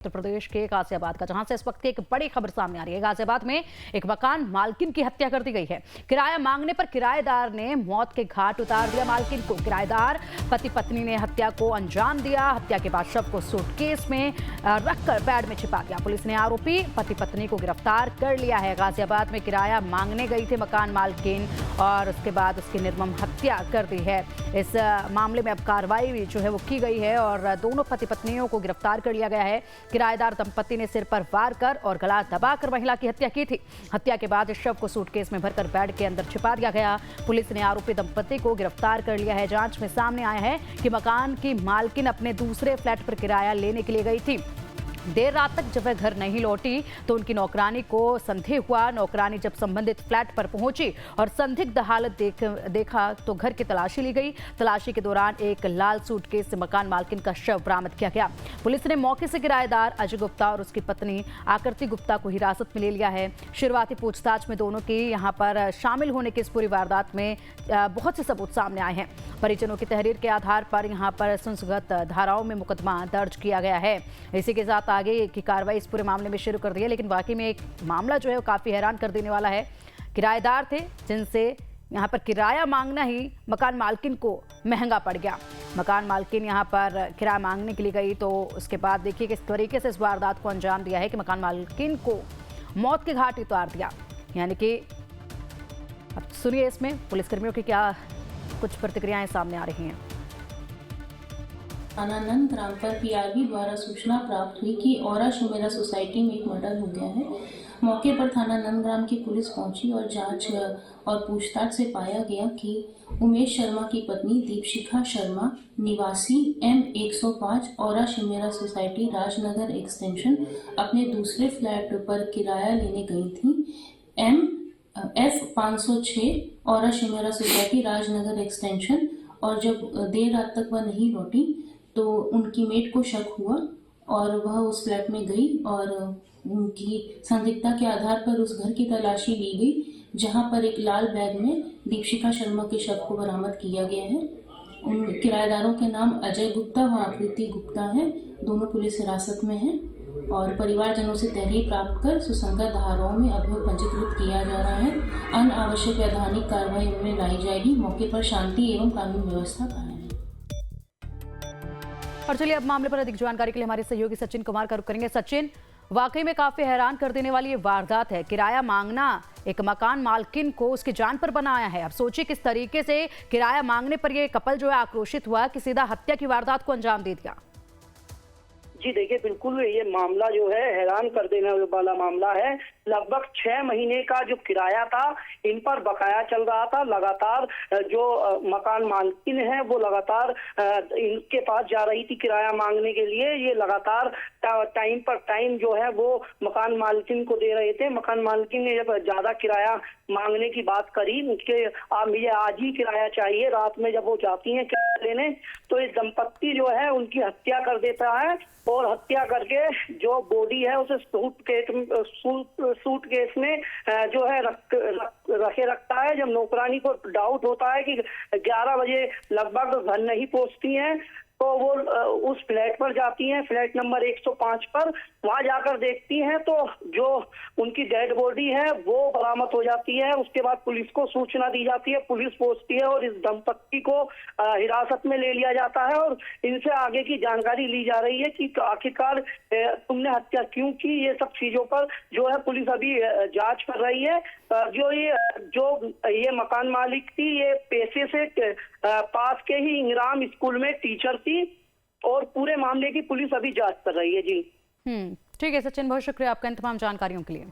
उत्तर प्रदेश के गाजियाबाद का, जहां से इस वक्त की एक बड़ी खबर सामने आ रही है। गाजियाबाद में एक मकान मालकिन की हत्या कर दी गई है। किराया मांगने पर किराएदार ने मौत के घाट उतार दिया मालकिन को। किराएदार पति पत्नी ने हत्या को अंजाम दिया। हत्या के बाद शव को सूटकेस में रखकर बेड में छिपा दिया। पुलिस ने आरोपी पति पत्नी को गिरफ्तार कर लिया है। गाजियाबाद में किराया मांगने गई थी मकान मालकिन और उसके बाद उसकी निर्मम हत्या कर दी है। इस मामले में अब कार्रवाई जो है वो की गई है और दोनों पति पत्नियों को गिरफ्तार कर लिया गया है। किराएदार दंपति ने सिर पर वार कर और गला दबाकर महिला की हत्या की थी। हत्या के बाद इस शव को सूटकेस में भरकर बेड के अंदर छिपा दिया गया। पुलिस ने आरोपी दंपति को गिरफ्तार कर लिया है। जांच में सामने आया है कि मकान की मालकिन अपने दूसरे फ्लैट पर किराया लेने के लिए गई थी। देर रात तक जब वह घर नहीं लौटी तो उनकी नौकरानी को संदेह हुआ। नौकरानी जब संबंधित फ्लैट पर पहुंची और संदिग्ध हालत देखा तो घर की तलाशी ली गई। तलाशी के दौरान एक लाल सूटकेस से मकान मालकिन का शव बरामद किया गया। पुलिस ने मौके से किराएदार अजय गुप्ता और उसकी पत्नी आकृति गुप्ता को हिरासत में ले लिया है। शुरुआती पूछताछ में दोनों की यहां पर शामिल होने की इस पूरी वारदात में बहुत से सबूत सामने आए हैं। परिजनों की तहरीर के आधार पर यहां पर संसगत धाराओं में मुकदमा दर्ज किया गया है। इसी के साथ आगे की कार्रवाई इस पूरे मामले में शुरू कर दी है। लेकिन वाकई में एक मामला जो है वो काफी हैरान कर देने वाला है। किराएदार थे जिनसे यहाँ पर किराया मांगना ही मकान मालकिन को महंगा पड़ गया। मकान मालकिन यहाँ पर किराया मांगने के लिए गई तो उसके बाद देखिए किस तरीके से इस वारदात को अंजाम दिया है कि मकान मालकिन को मौत के घाट उतार दिया। यानी कि अब सुनिए इसमें पुलिसकर्मियों की क्या कुछ प्रतिक्रियाएं सामने आ रही हैं। थाना नंदग्राम पर पीआरबी द्वारा सूचना प्राप्त हुई कि औरा शुमेरा सोसाइटी में एक मर्डर हो गया है। मौके पर थाना नंदग्राम की पुलिस पहुंची और जांच और पूछताछ से पाया गया कि उमेश शर्मा की पत्नी दीपशिखा शर्मा निवासी M105 औरा शुमेरा सोसाइटी राजनगर एक्सटेंशन अपने दूसरे फ्लैट पर किराया लेने गई थी। F506 औरा शुमेरा सोसाइटी राजनगर एक्सटेंशन और जब देर रात तक वह नहीं लौटी तो उनकी मेट को शक हुआ और वह उस फ्लैट में गई और उनकी संदिग्धता के आधार पर उस घर की तलाशी ली गई, जहां पर एक लाल बैग में दीपशिखा शर्मा के शव को बरामद किया गया है। उन किराएदारों के नाम अजय गुप्ता व आकृति गुप्ता है। दोनों पुलिस हिरासत में हैं और परिवारजनों से तहरीर प्राप्त कर सुसंगत धाराओं में अभियोग पंजीकृत किया जा रहा है। अनावश्यक वैधानिक कार्रवाई उनमें लाई जाएगी। मौके पर शांति एवं कानून व्यवस्था कायम है। और चलिए अब मामले पर अधिक जानकारी के लिए हमारे सहयोगी सचिन कुमार का रुख करेंगे। सचिन, वाकई में काफी हैरान कर देने वाली ये वारदात है। किराया मांगना एक मकान मालकिन को उसकी जान पर बनाया है। अब सोचिए किस तरीके से किराया मांगने पर ये कपल जो है आक्रोशित हुआ कि सीधा हत्या की वारदात को अंजाम दे दिया। जी देखिए, बिल्कुल ये मामला जो है हैरान कर देने वाला मामला है। लगभग 6 महीने का जो किराया था इन पर बकाया चल रहा था। लगातार जो मकान मालकिन है वो लगातार इनके पास जा रही थी किराया मांगने के लिए। ये लगातार टाइम पर टाइम जो है वो मकान मालकिन को दे रहे थे। मकान मालकिन ने जब ज्यादा किराया मांगने की बात करी, उसके मुझे आज ही किराया चाहिए, रात में जब वो जाती हैं किराया लेने तो इस दंपत्ति जो है उनकी हत्या कर देता है और हत्या करके जो बॉडी है उसे सूटकेस में जो है रखे रखता है। जब नौकरानी को डाउट होता है कि 11 बजे लगभग घर नहीं पहुंचती हैं तो वो उस फ्लैट पर जाती हैं, फ्लैट नंबर 105 पर। वहां जाकर देखती हैं तो जो उनकी डेड बॉडी है वो बरामद हो जाती है। उसके बाद पुलिस को सूचना दी जाती है, पुलिस पहुंचती है और इस दंपत्ति को हिरासत में ले लिया जाता है और इनसे आगे की जानकारी ली जा रही है कि आखिरकार तुमने हत्या क्यों की। ये सब चीजों पर जो है पुलिस अभी जांच कर रही है। जो ये मकान मालिक थी, ये पेशे से पास के ही इंग्राम स्कूल में टीचर थी और पूरे मामले की पुलिस अभी जांच कर रही है। जी ठीक है सचिन, बहुत शुक्रिया आपका इन तमाम जानकारियों के लिए।